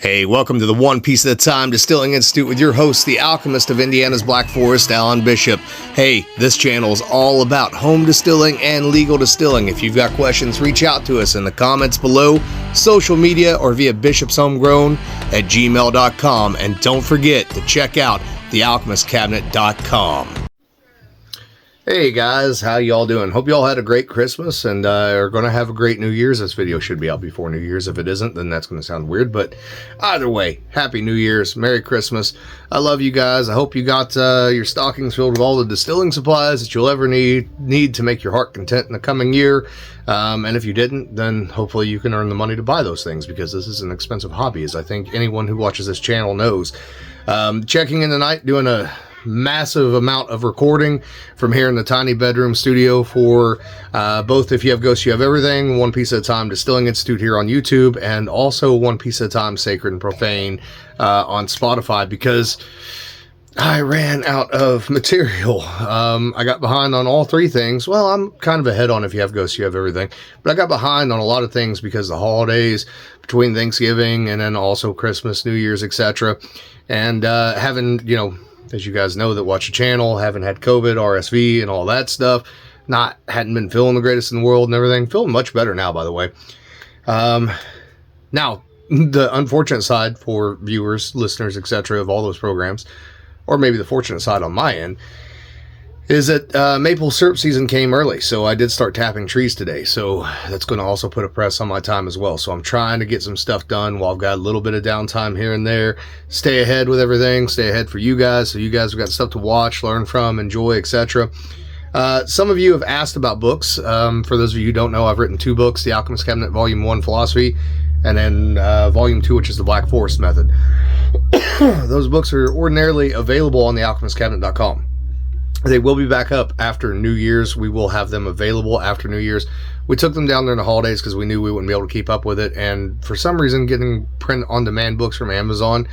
Hey, welcome to the One Piece at a Time Distilling Institute with your host, the alchemist of Indiana's Black Forest, Alan Bishop. Hey, this channel is all about home distilling and legal distilling. If you've got questions, reach out to us in the comments below, social media, or via bishopshomegrown@gmail.com. And don't forget to check out thealchemistcabinet.com. Hey guys, how y'all doing? Hope y'all had a great Christmas and are going to have a great New Year's. This video should be out before New Year's. If it isn't, then that's going to sound weird. But either way, Happy New Year's, Merry Christmas. I love you guys. I hope you got your stockings filled with all the distilling supplies that you'll ever need to make your heart content in the coming year. And if you didn't, then hopefully you can earn the money to buy those things, because this is an expensive hobby, as I think anyone who watches this channel knows. Checking in tonight, doing a massive amount of recording from here in the tiny bedroom studio for both If You Have Ghosts, You Have Everything, One Piece at a Time Distilling Institute here on YouTube, and also One Piece at a Time Sacred and Profane on Spotify, because I ran out of material. I got behind on all three things. Well, I'm kind of ahead on If You Have Ghosts, You Have Everything, but I got behind on a lot of things because of the holidays between Thanksgiving and then also Christmas, New Year's, etc. And having, you know, as you guys know that watch the channel, haven't had COVID, RSV, and all that stuff. Hadn't been feeling the greatest in the world and everything. Feeling much better now, by the way. Now, the unfortunate side for viewers, listeners, etc. of all those programs, or maybe the fortunate side on my end, is that maple syrup season came early, so I did start tapping trees today, so that's going to also put a press on my time as well. So I'm trying to get some stuff done while I've got a little bit of downtime here and there, stay ahead with everything, stay ahead for you guys, so you guys have got stuff to watch, learn from, enjoy, etc. Some of you have asked about books. For those of you who don't know, I've written two books, The Alchemist Cabinet Volume 1, Philosophy, and then Volume 2, which is the Black Forest Method. Those books are ordinarily available on thealchemistcabinet.com. They will be back up after New Year's. We will have them available after New Year's. We took them down during the holidays because we knew we wouldn't be able to keep up with it. And for some reason, getting print-on-demand books from Amazon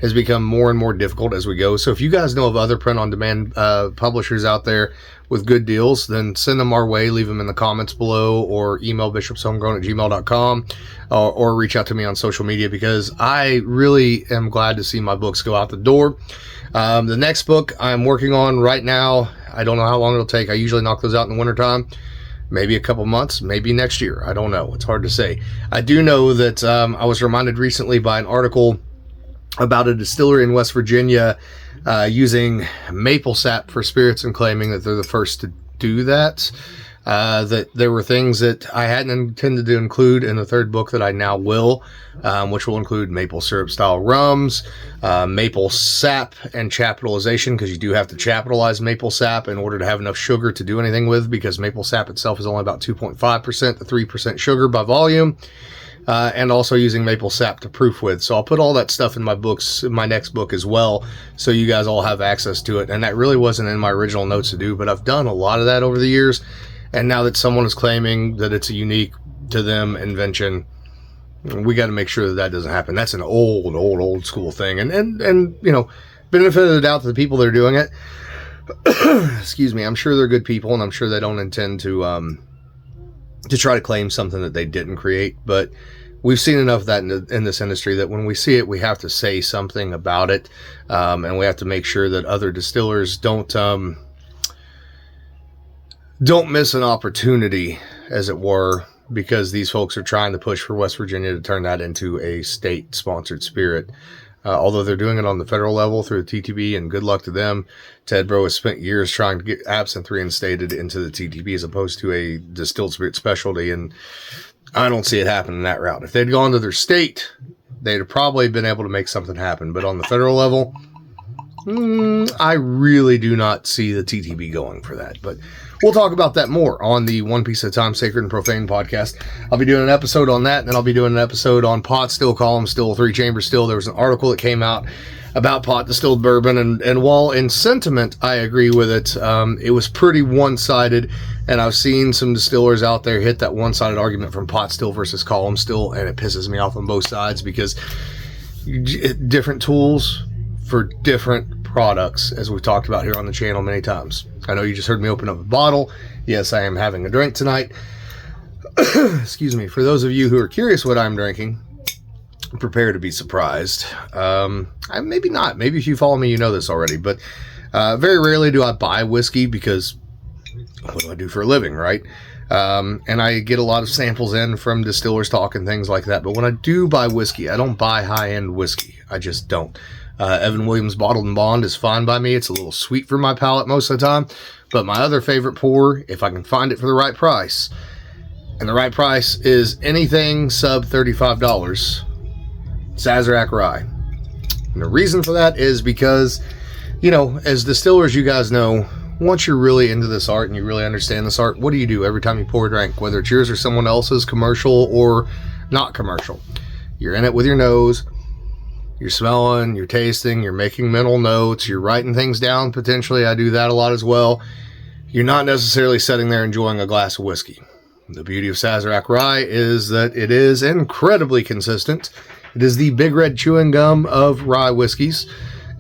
has become more and more difficult as we go. So if you guys know of other print-on-demand publishers out there with good deals, then send them our way. Leave them in the comments below, or email bishopshomegrown@gmail.com, or reach out to me on social media, because I really am glad to see my books go out the door. The next book I'm working on right now, I don't know how long it'll take. I usually knock those out in the wintertime. Maybe a couple months, maybe next year. I don't know. It's hard to say. I do know that I was reminded recently by an article about a distillery in West Virginia using maple sap for spirits and claiming that they're the first to do that. That there were things that I hadn't intended to include in the third book that I now will, which will include maple syrup style rums, maple sap, and chaptalization, because you do have to chaptalize maple sap in order to have enough sugar to do anything with, because maple sap itself is only about 2.5% to 3% sugar by volume. And also using maple sap to proof with. So I'll put all that stuff in my books, in my next book as well, so you guys all have access to it. And that really wasn't in my original notes to do, but I've done a lot of that over the years. And now that someone is claiming that it's a unique to them invention, we got to make sure that that doesn't happen. That's an old school thing. And you know, benefit of the doubt to the people that are doing it. Excuse me. I'm sure they're good people, and I'm sure they don't intend to try to claim something that they didn't create. But we've seen enough of that in this industry that when we see it, we have to say something about it. And we have to make sure that other distillers don't miss an opportunity, as it were, because these folks are trying to push for West Virginia to turn that into a state-sponsored spirit. Although they're doing it on the federal level through the TTB, and good luck to them. Ted Bro has spent years trying to get absinthe reinstated into the TTB as opposed to a distilled spirit specialty, and I don't see it happening that route. If they'd gone to their state, they'd have probably been able to make something happen. But on the federal level, I really do not see the TTB going for that. But we'll talk about that more on the One Piece at a Time Sacred and Profane podcast. I'll be doing an episode on that, and then I'll be doing an episode on pot still, column still, three-chamber still. There was an article that came out about pot distilled bourbon, and while in sentiment I agree with it, it was pretty one-sided, and I've seen some distillers out there hit that one-sided argument from pot still versus column still, and it pisses me off on both sides, because different tools for different products, as we've talked about here on the channel many times. I know you just heard me open up a bottle. Yes, I am having a drink tonight. Excuse me. For those of you who are curious what I'm drinking, prepare to be surprised. Maybe not. Maybe if you follow me, you know this already. But very rarely do I buy whiskey because what do I do for a living, right? And I get a lot of samples in from distillers talk and things like that. But when I do buy whiskey, I don't buy high-end whiskey. I just don't. Evan Williams Bottled and Bond is fine by me. It's a little sweet for my palate most of the time. But my other favorite pour, if I can find it for the right price, and the right price is anything sub $35, Sazerac Rye. And the reason for that is because, you know, as distillers, you guys know, once you're really into this art and you really understand this art, what do you do every time you pour a drink, whether it's yours or someone else's, commercial or not commercial? You're in it with your nose, you're smelling, you're tasting, you're making mental notes, you're writing things down potentially. I do that a lot as well. You're not necessarily sitting there enjoying a glass of whiskey. The beauty of Sazerac Rye is that it is incredibly consistent. It is the big red chewing gum of rye whiskeys,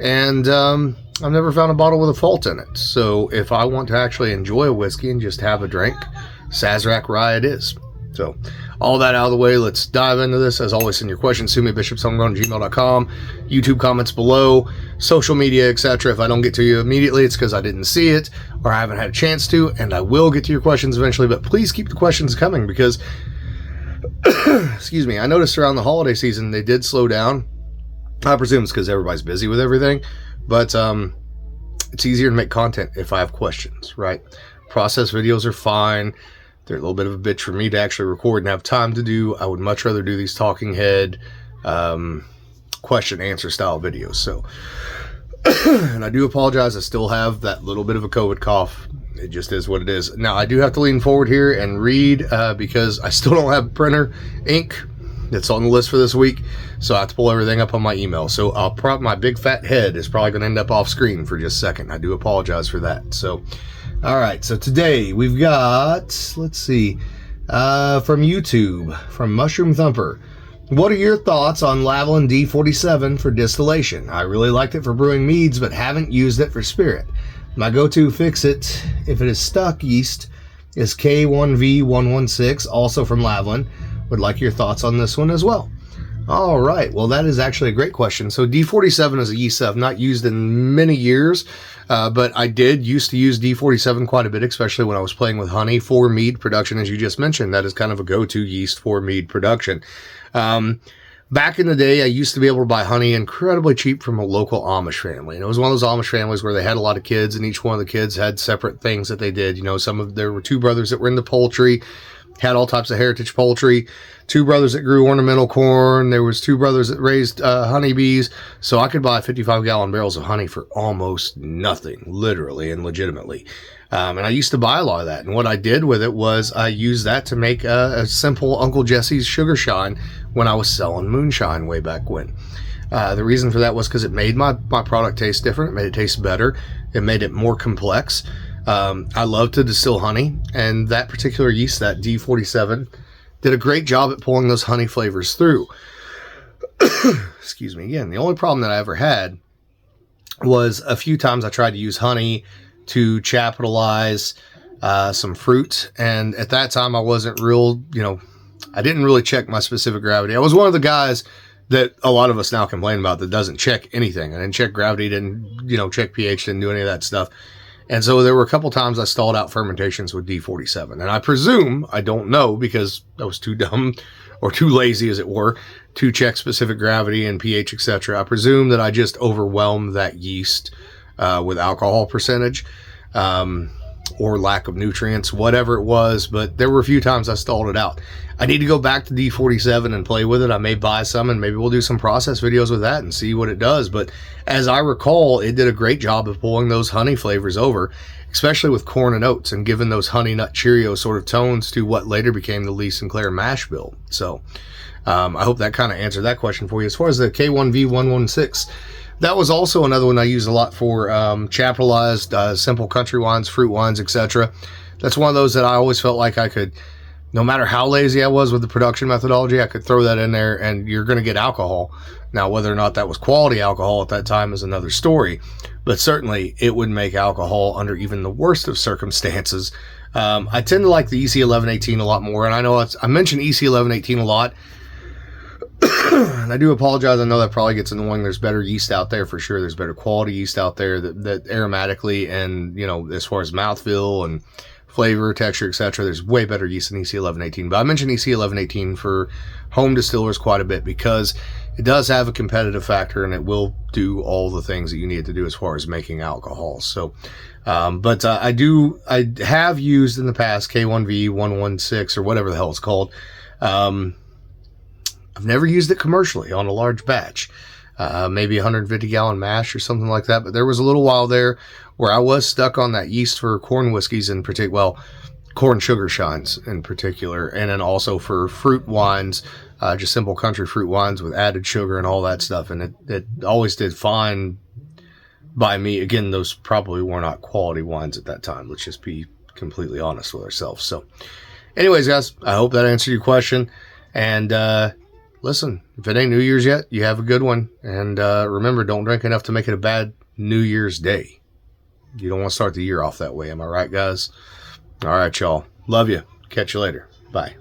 and I've never found a bottle with a fault in it. So if I want to actually enjoy a whiskey and just have a drink, Sazerac Rye it is. So all that out of the way, let's dive into this. As always, send your questions to me, bishopshomegrown@gmail.com, YouTube comments below, social media, etc. If I don't get to you immediately, it's because I didn't see it or I haven't had a chance to, and I will get to your questions eventually, but please keep the questions coming because, excuse me, I noticed around the holiday season they did slow down. I presume it's because everybody's busy with everything, but it's easier to make content if I have questions, right? Process videos are fine. They're a little bit of a bitch for me to actually record and have time to do. I would much rather do these talking head question answer style videos. So, and I do apologize. I still have that little bit of a COVID cough. It just is what it is. Now I do have to lean forward here and read because I still don't have printer ink that's on the list for this week. So I have to pull everything up on my email. So my big fat head is probably going to end up off screen for just a second. I do apologize for that. So, all right, so today we've got, let's see, from YouTube, from Mushroom Thumper. What are your thoughts on Lavallin D-47 for distillation? I really liked it for brewing meads, but haven't used it for spirit. My go-to fix-it, if it is stuck yeast, is K1V116, also from Lavallin. Would like your thoughts on this one as well. All right, well, that is actually a great question. So D-47 is a yeast that I've not used in many years, but I used to use D-47 quite a bit, especially when I was playing with honey for mead production, as you just mentioned. That is kind of a go-to yeast for mead production. Back in the day, I used to be able to buy honey incredibly cheap from a local Amish family. And it was one of those Amish families where they had a lot of kids, and each one of the kids had separate things that they did. You know, there were two brothers that were into poultry, had all types of heritage poultry, two brothers that grew ornamental corn. There was two brothers that raised honeybees. So I could buy 55-gallon barrels of honey for almost nothing, literally and legitimately. And I used to buy a lot of that. And what I did with it was I used that to make a simple Uncle Jesse's sugar shine when I was selling moonshine way back when. The reason for that was because it made my product taste different. It made it taste better. It made it more complex. I love to distill honey, and that particular yeast, that D-47, did a great job at pulling those honey flavors through. Excuse me again. The only problem that I ever had was a few times I tried to use honey to capitalize some fruit, and at that time I wasn't real, I didn't really check my specific gravity. I was one of the guys that a lot of us now complain about that doesn't check anything. I didn't check gravity, didn't, check pH, didn't do any of that stuff. And so there were a couple times I stalled out fermentations with D-47. And I presume, I don't know, because I was too dumb or too lazy, as it were, to check specific gravity and pH, etc. I presume that I just overwhelmed that yeast with alcohol percentage or lack of nutrients, whatever it was. But there were a few times I stalled it out. I need to go back to D-47 and play with it. I may buy some, and maybe we'll do some process videos with that and see what it does. But as I recall, it did a great job of pulling those honey flavors over, especially with corn and oats, and giving those honey nut Cheerio sort of tones to what later became the Lee Sinclair mash bill. So I hope that kind of answered that question for you. As far as the K1V116, that was also another one I used a lot for chaptalized simple country wines, fruit wines, etc. That's one of those that I always felt like I could, no matter how lazy I was with the production methodology, I could throw that in there and you're going to get alcohol. Now, whether or not that was quality alcohol at that time is another story, but certainly it would make alcohol under even the worst of circumstances. I tend to like the EC1118 a lot more, and I know I mentioned EC1118 a lot And I do apologize. I know that probably gets annoying. There's better yeast out there for sure. There's better quality yeast out there that aromatically and, as far as mouthfeel and flavor, texture, etc. There's way better yeast than EC 1118. But I mentioned EC 1118 for home distillers quite a bit because it does have a competitive factor and it will do all the things that you need to do as far as making alcohol. So, but I have used in the past K1V 116 or whatever the hell it's called. I've never used it commercially on a large batch, maybe 150 gallon mash or something like that. But there was a little while there where I was stuck on that yeast for corn whiskeys in particular, well, corn sugar shines in particular, and then also for fruit wines, just simple country fruit wines with added sugar and all that stuff. And it always did fine by me. Again, those probably were not quality wines at that time. Let's just be completely honest with ourselves. So anyways, guys, I hope that answered your question. And, listen, if it ain't New Year's yet, you have a good one. And remember, don't drink enough to make it a bad New Year's Day. You don't want to start the year off that way. Am I right, guys? All right, y'all. Love you. Catch you later. Bye.